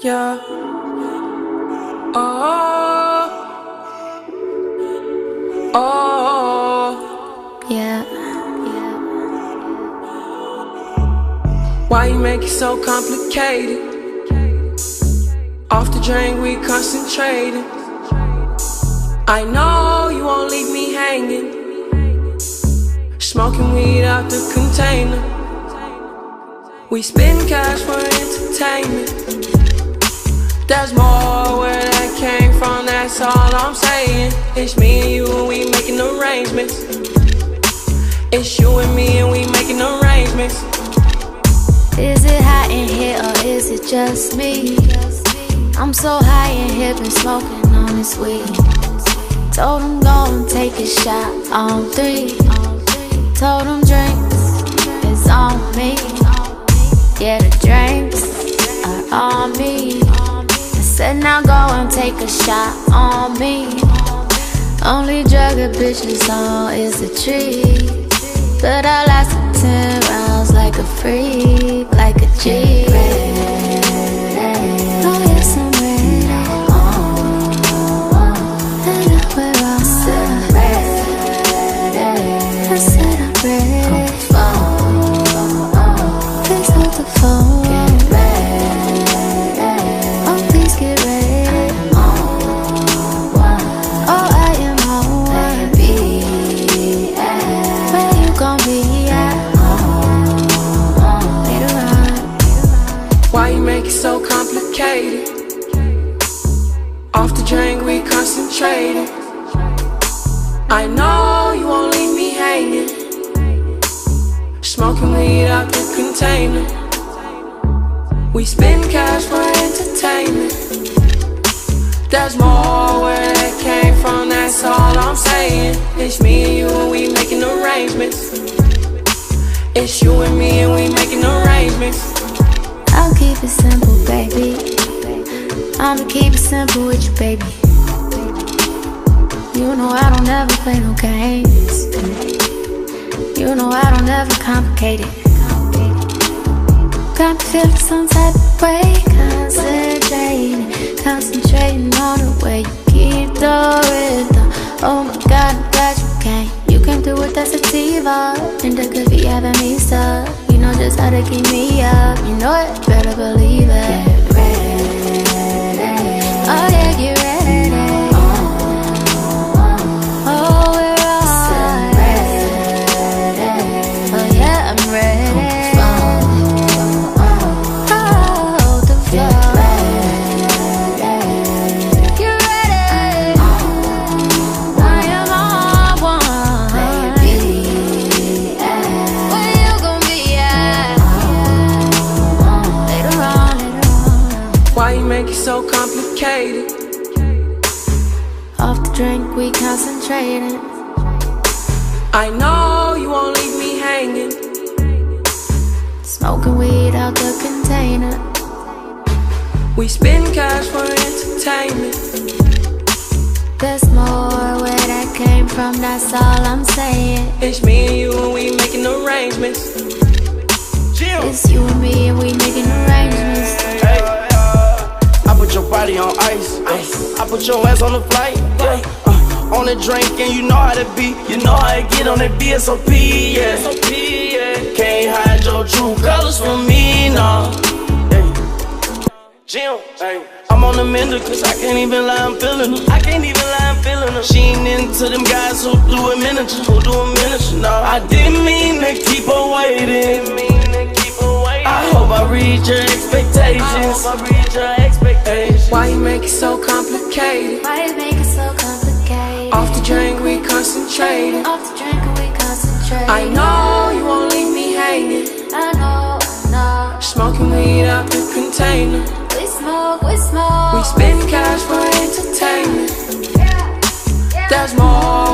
Yeah. Oh. Oh. Yeah. Why you make it so complicated? Off the drink, we concentrating. I know you won't leave me hanging. Smoking weed out the container. We spend cash for entertainment. There's more where that came from, that's all I'm saying. It's me and you and we making arrangements. It's you and me and we making arrangements. Is it hot in here or is it just me? I'm so high in here, been smoking on this weed. Told him go and take a shot on 3. Told him drinks is on me. Yeah, the drinks are on me. I said now go and take a shot on me. Only drug a bitch is on is the tree. But I lasted 10 rounds like a freak, like a G. Oh yes, I'm ready. And up where I'm I said I'm ready. Please hold the phone. Oh, please get ready. Oh, I am on one. Where you gon' be at? Later on. Why you make it so complicated? Off the drink, we concentrating. I know you won't leave me hanging. Smoking weed out the container. We spend cash for entertainment. There's more where that came from, that's all I'm saying. It's me and you and we making arrangements. It's you and me and we making arrangements. I'll keep it simple, baby. I'ma keep it simple with you, baby. You know I don't ever play no games. You know I don't ever complicate it. Got me feeling some type of way. Concentrating on the way you keep the rhythm. Oh my God, I'm glad you came. You came through with that sativa, and that could be having me stuck. You know just how to keep me up. You know it, better believe it. Get ready. Oh yeah, get ready. Oh, we're all ready. Oh yeah, I'm ready. Oh, the floor. Get ready. I am on one. Where you gon' be at? Later on. Why you make it so complicated? Off the drink, we concentrating. I know you won't leave me hanging. Smoking weed out the container. We spend cash for entertainment. There's more where that came from, that's all I'm saying. It's me and you and we making arrangements. It's you and me and we making arrangements. Hey, I put your body on ice. I put your ass on the flight. On the drink and you know how to be. You know how to get on that BSOP, yeah. Can't hide your true colors from me, no. Jim, I'm on the mender cause I can't even lie, I'm feeling her. She ain't into them guys who do a miniature, no. I didn't mean to keep her waiting. I hope I reach your expectations. Why you make it so complicated? Why you make it so complicated? Off the drink, we concentrating. Off the drink and we concentrate. I know you won't leave me hanging. I know. Smoking weed out the container. We smoke. We spend cash for entertainment. There's more